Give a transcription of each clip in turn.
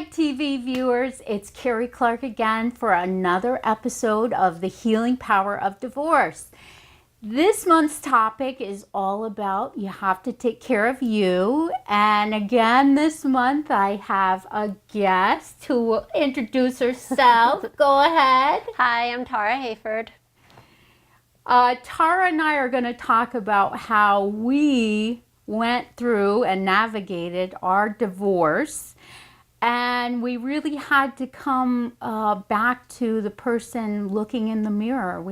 TV viewers, it's Carrie Clarke again for another episode of The Healing Power of Divorce. This month's topic is all about you have to take care of you. And again, this month I have a guest who will introduce herself. Go ahead. Hi, I'm Tara Hayford. Tara and I are going to talk about how we went through and navigated our divorce. And we really had to come back to the person looking in the mirror.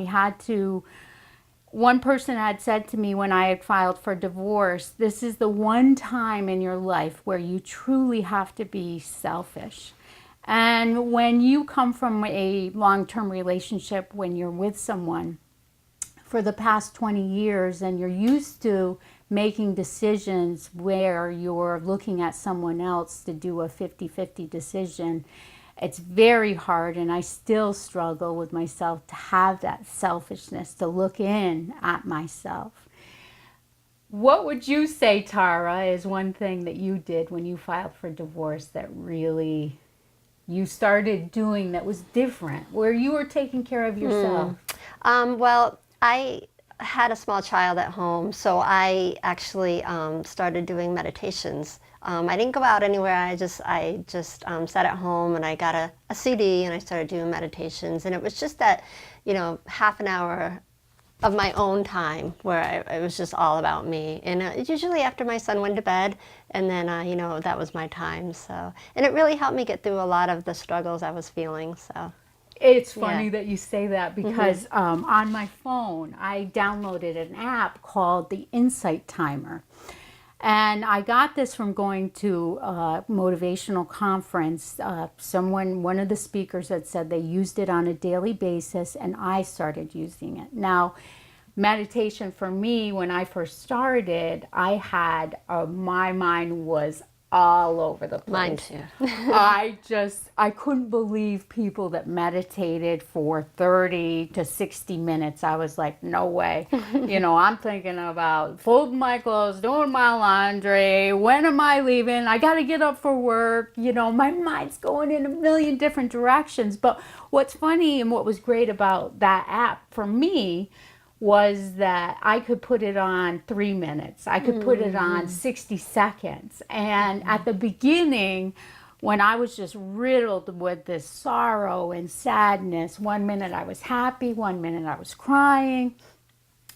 One person had said to me when I had filed for divorce, this is the one time in your life where you truly have to be selfish. And when you come from a long-term relationship, when you're with someone for the past 20 years and you're used to making decisions where you're looking at someone else to do a 50-50 decision, it's very hard, and I still struggle with myself to have that selfishness, to look in at myself. What would you say, Tara, is one thing that you did when you filed for divorce that really you started doing that was different, where you were taking care of yourself? Well, I had a small child at home, so I actually started doing meditations. I didn't go out anywhere. I just sat at home and I got a CD and I started doing meditations. And it was just that, half an hour of my own time where it was just all about me. And usually after my son went to bed, and then, that was my time. So, and it really helped me get through a lot of the struggles I was feeling. So. It's funny that you say that because on my phone, I downloaded an app called the Insight Timer. And I got this from going to a motivational conference. One of the speakers had said they used it on a daily basis, and I started using it. Now, meditation for me, when I first started, I had, my mind was all over the place. Mine too. I couldn't believe people that meditated for 30 to 60 minutes. I was like, no way. I'm thinking about folding my clothes, doing my laundry, when am I leaving? I got to get up for work. My mind's going in a million different directions. But what's funny and what was great about that app for me was that I could put it on 3 minutes. I could put it on 60 seconds. And at the beginning, when I was just riddled with this sorrow and sadness, 1 minute I was happy, 1 minute I was crying,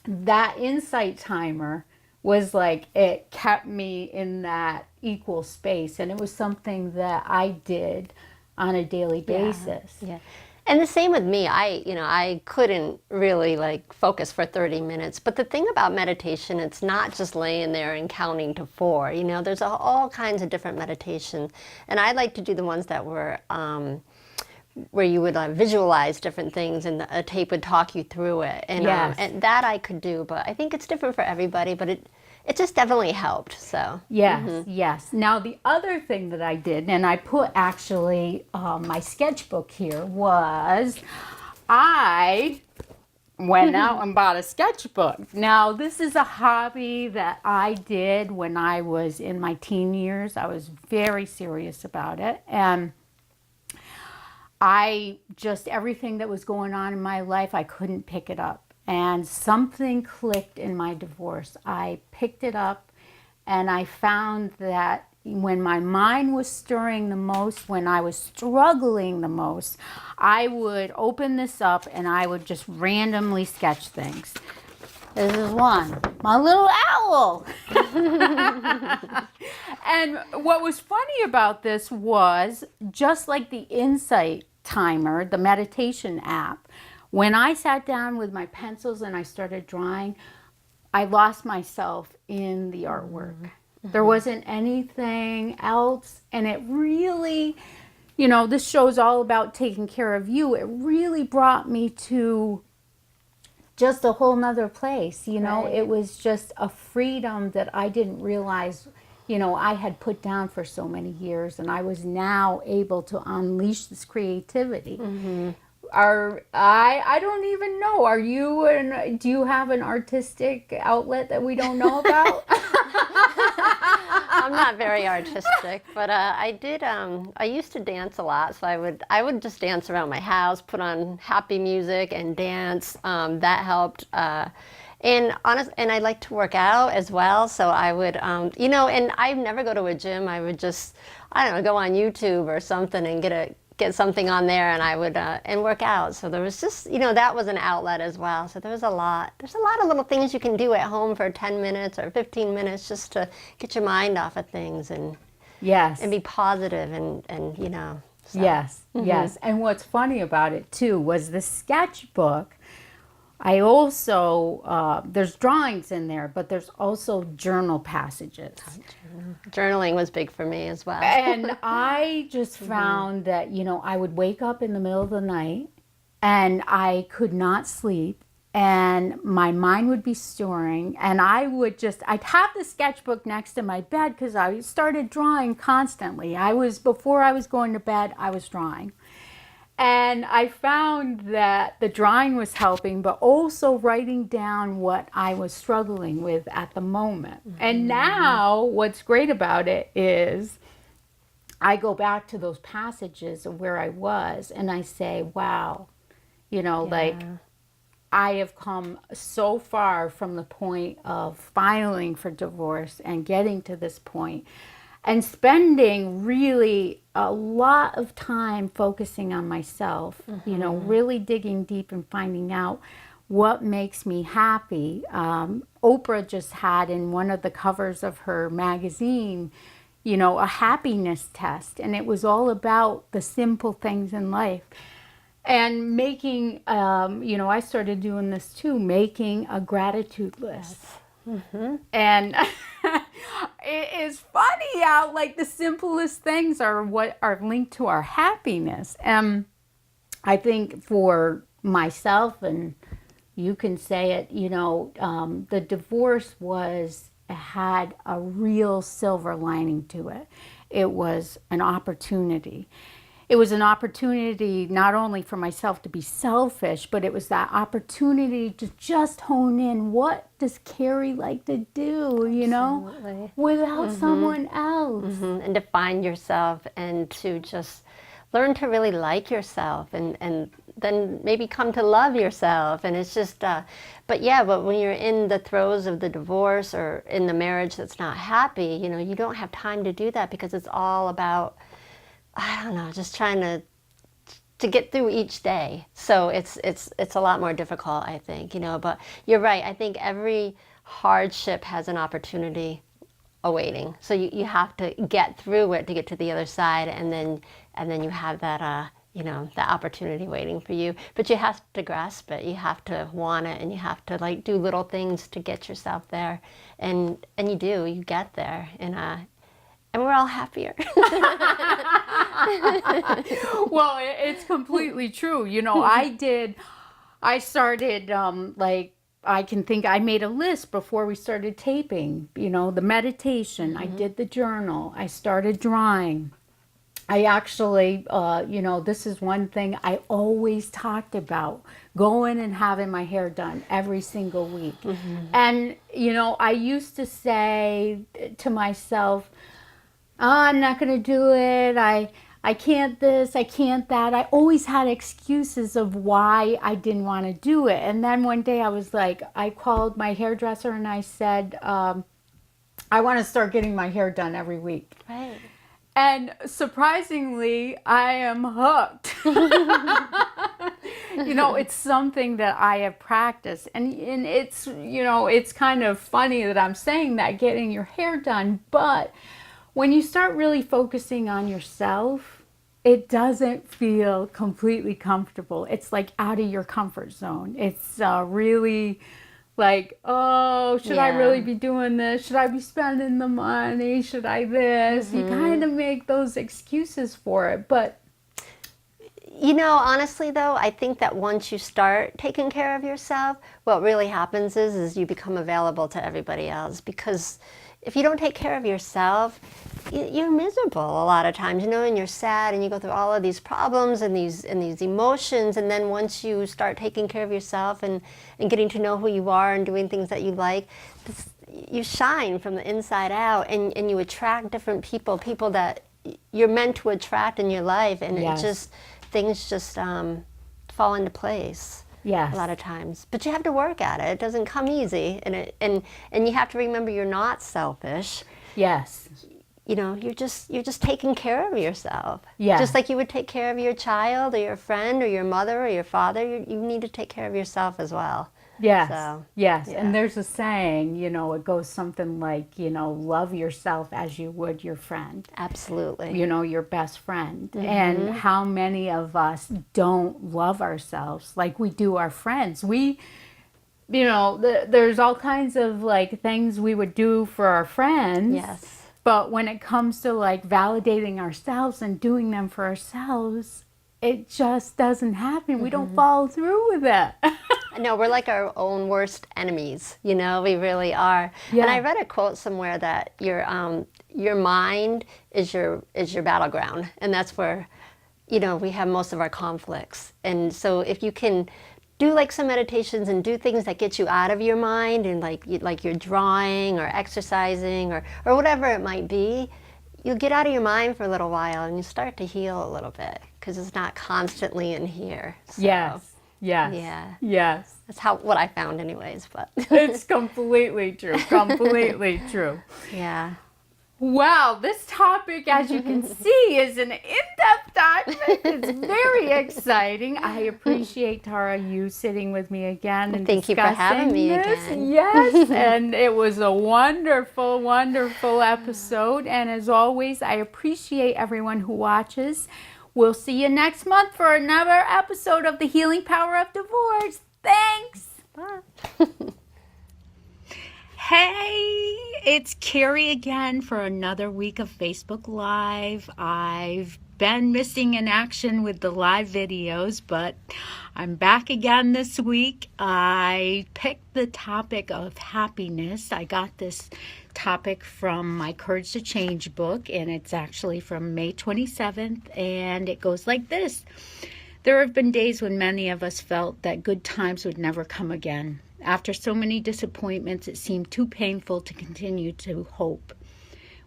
that Insight Timer was like, it kept me in that equal space. And it was something that I did on a daily basis. Yeah. And the same with me. I couldn't really focus for 30 minutes. But the thing about meditation, it's not just laying there and counting to 4. There's all kinds of different meditations. And I like to do the ones that were where you would visualize different things and a tape would talk you through it. And, and that I could do. But I think it's different for everybody. But it just definitely helped. So yes. Now the other thing that I did, and I put actually my sketchbook here, was I went out and bought a sketchbook. Now this is a hobby that I did when I was in my teen years. I was very serious about it, and everything that was going on in my life, I couldn't pick it up. And something clicked in my divorce. I picked it up and I found that when my mind was stirring the most, when I was struggling the most, I would open this up and I would just randomly sketch things. This is one, my little owl. And what was funny about this was, just like the Insight Timer, the meditation app, when I sat down with my pencils and I started drawing, I lost myself in the artwork. There wasn't anything else. And it really, this show's all about taking care of you. It really brought me to just a whole nother place. It was just a freedom that I didn't realize, I had put down for so many years. And I was now able to unleash this creativity. I don't even know. Do you have an artistic outlet that we don't know about? I'm not very artistic, but I did. I used to dance a lot, so I would just dance around my house, put on happy music, and dance. That helped. And I like to work out as well, so I would, and I never go to a gym. I would just, I don't know, go on YouTube or something and get something on there, and I would and work out. So there was just, that was an outlet as well. So there's a lot of little things you can do at home for 10 minutes or 15 minutes just to get your mind off of things and Yes. and be positive and So. Yes, yes. And what's funny about it too was the sketchbook. I also, there's drawings in there, but there's also journal passages. Journaling was big for me as well. And I just found that, I would wake up in the middle of the night and I could not sleep and my mind would be soaring and I'd have the sketchbook next to my bed because I started drawing constantly. Before I was going to bed, I was drawing. And I found that the drawing was helping, but also writing down what I was struggling with at the moment. And now what's great about it is I go back to those passages of where I was and I say, wow, like I have come so far from the point of filing for divorce and getting to this point and spending really a lot of time focusing on myself, really digging deep and finding out what makes me happy. Oprah just had in one of the covers of her magazine, a happiness test, and it was all about the simple things in life. And making, I started doing this too, making a gratitude list. And it is funny how like the simplest things are what are linked to our happiness. And I think for myself, and you can say it, the divorce had a real silver lining to it. It was an opportunity. It was an opportunity not only for myself to be selfish, but it was that opportunity to just hone in. What does Carrie like to do, Absolutely. without someone else? And to find yourself and to just learn to really like yourself and then maybe come to love yourself. And it's just, but when you're in the throes of the divorce or in the marriage that's not happy, you don't have time to do that because it's all about, I don't know, just trying to get through each day. So it's a lot more difficult, I think, but you're right. I think every hardship has an opportunity awaiting. So you have to get through it to get to the other side, and then you have that that opportunity waiting for you. But you have to grasp it. You have to want it, and you have to like do little things to get yourself there. And you get there, and we're all happier. Well, it's completely true. I started, I can think I made a list before we started taping, the meditation, I did the journal, I started drawing. I actually, this is one thing I always talked about, going and having my hair done every single week. And, I used to say to myself, oh, I'm not going to do it. I can't this, I can't that. I always had excuses of why I didn't want to do it. And then one day I called my hairdresser and I said, I want to start getting my hair done every week. Right. And surprisingly, I am hooked. It's something that I have practiced. And it's, it's kind of funny that I'm saying that, getting your hair done. But when you start really focusing on yourself, it doesn't feel completely comfortable. It's like out of your comfort zone. It's really like, oh, should I really be doing this? Should I be spending the money? Should I this? You kind of make those excuses for it. But honestly though, I think that once you start taking care of yourself, what really happens is you become available to everybody else. Because if you don't take care of yourself, you're miserable a lot of times, and you're sad, and you go through all of these problems and these emotions, and then once you start taking care of yourself and getting to know who you are and doing things that you like, you shine from the inside out, and you attract different people that you're meant to attract in your life, and Yes. it just things just fall into place. Yes. A lot of times, but you have to work at it. It doesn't come easy, and you have to remember you're not selfish. Yes. You know, you're just taking care of yourself. Yeah. Just like you would take care of your child or your friend or your mother or your father, you need to take care of yourself as well. Yes. So, yes. yeah. And there's a saying, you know, it goes something like, you know, love yourself as you would your friend. Absolutely. You know, your best friend. And how many of us don't love ourselves like we do our friends? We, you know, there's all kinds of like things we would do for our friends. Yes. But when it comes to like validating ourselves and doing them for ourselves, it just doesn't happen. We don't follow through with it. No, we're like our own worst enemies. You know, we really are. Yeah. And I read a quote somewhere that your mind is your battleground, and that's where, you know, we have most of our conflicts. And so if you can do like some meditations and do things that get you out of your mind, and like you're drawing or exercising or whatever it might be, you'll get out of your mind for a little while and you start to heal a little bit because it's not constantly in here. So, Yes. Yes. Yeah. Yes. That's what I found anyways, but It's completely true. Completely true. yeah. Wow, this topic, as you can see, is an in-depth document. It's very exciting. I appreciate, Tara, you sitting with me again and Thank you for having me this. again. Yes, and it was a wonderful, wonderful episode. And as always, I appreciate everyone who watches. We'll see you next month for another episode of The Healing Power of Divorce. Thanks. Bye. Hey, it's Carrie again for another week of Facebook Live. I've been missing in action with the live videos, but I'm back again this week. I picked the topic of happiness. I got this topic from my Courage to Change book, and it's actually from May 27th, and it goes like this. There have been days when many of us felt that good times would never come again. After so many disappointments, it seemed too painful to continue to hope.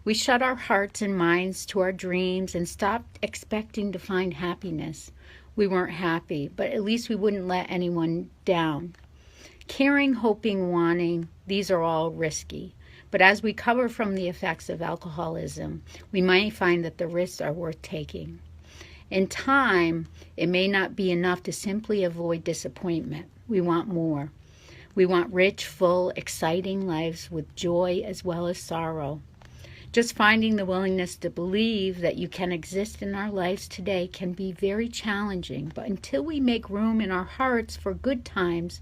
We shut our hearts and minds to our dreams and stopped expecting to find happiness. We weren't happy, but at least we wouldn't let anyone down. Caring, hoping, wanting, these are all risky. But as we recover from the effects of alcoholism, we might find that the risks are worth taking. In time, it may not be enough to simply avoid disappointment. We want more. We want rich, full, exciting lives with joy as well as sorrow. Just finding the willingness to believe that you can exist in our lives today can be very challenging, but until we make room in our hearts for good times,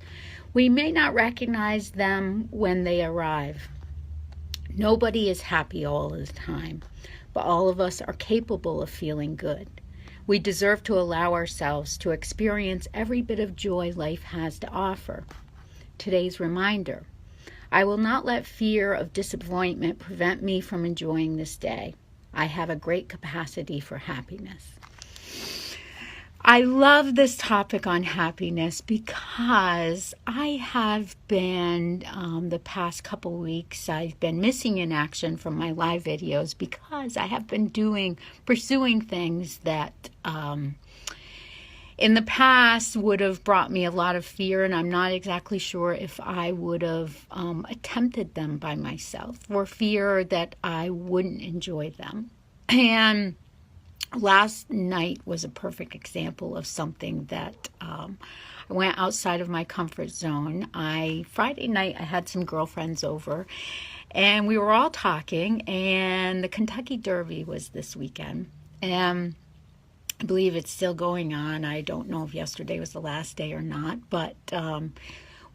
we may not recognize them when they arrive. Nobody is happy all the time, but all of us are capable of feeling good. We deserve to allow ourselves to experience every bit of joy life has to offer. Today's reminder: I will not let fear of disappointment prevent me from enjoying this day. I have a great capacity for happiness. I love this topic on happiness because I have been, the past couple weeks, I've been missing in action from my live videos because I have been pursuing things that in the past would have brought me a lot of fear, and I'm not exactly sure if I would have attempted them by myself, for fear that I wouldn't enjoy them. And last night was a perfect example of something that I went outside of my comfort zone. Friday night I had some girlfriends over, and we were all talking, and the Kentucky Derby was this weekend. And I believe it's still going on. I don't know if yesterday was the last day or not, but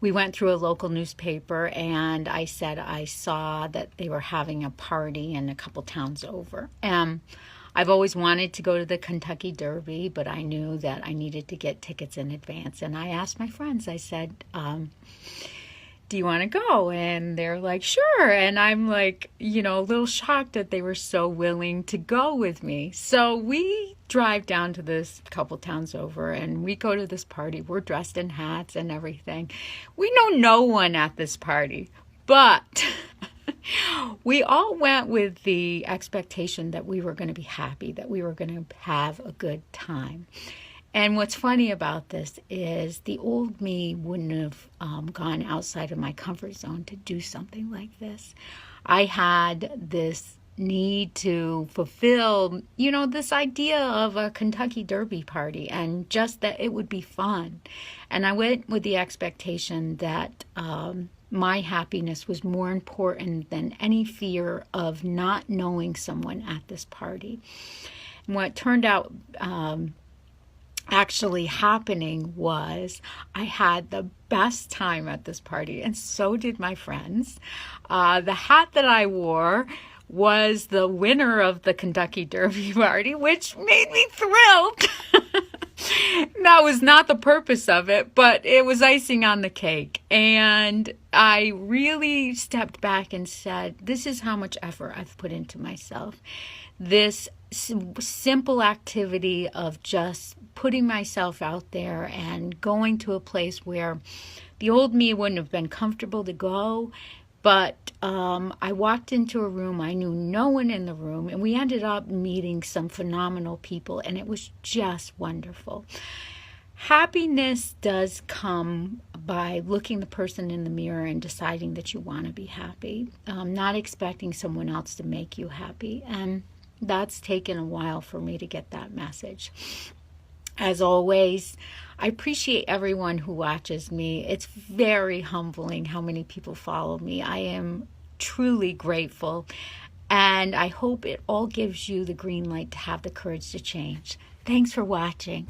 we went through a local newspaper, and I said I saw that they were having a party in a couple towns over. I've always wanted to go to the Kentucky Derby, but I knew that I needed to get tickets in advance. And I asked my friends, I said, do you want to go? And they're like, sure. And I'm like, a little shocked that they were so willing to go with me. So we drive down to this couple towns over, and we go to this party. We're dressed in hats and everything. We know no one at this party, but We all went with the expectation that we were going to be happy, that we were going to have a good time. And what's funny about this is the old me wouldn't have gone outside of my comfort zone to do something like this. I had this need to fulfill, this idea of a Kentucky Derby party and just that it would be fun. And I went with the expectation that my happiness was more important than any fear of not knowing someone at this party. And what turned out actually happening was I had the best time at this party, and so did my friends. The hat that I wore was the winner of the Kentucky Derby party, which made me thrilled. That was not the purpose of it, but it was icing on the cake. And I really stepped back and said, this is how much effort I've put into myself. This simple activity of just putting myself out there and going to a place where the old me wouldn't have been comfortable to go. But I walked into a room, I knew no one in the room, and we ended up meeting some phenomenal people, and it was just wonderful. Happiness does come by looking the person in the mirror and deciding that you want to be happy, not expecting someone else to make you happy. And that's taken a while for me to get that message. As always, I appreciate everyone who watches me. It's very humbling how many people follow me. I am truly grateful, and I hope it all gives you the green light to have the courage to change. Thanks for watching.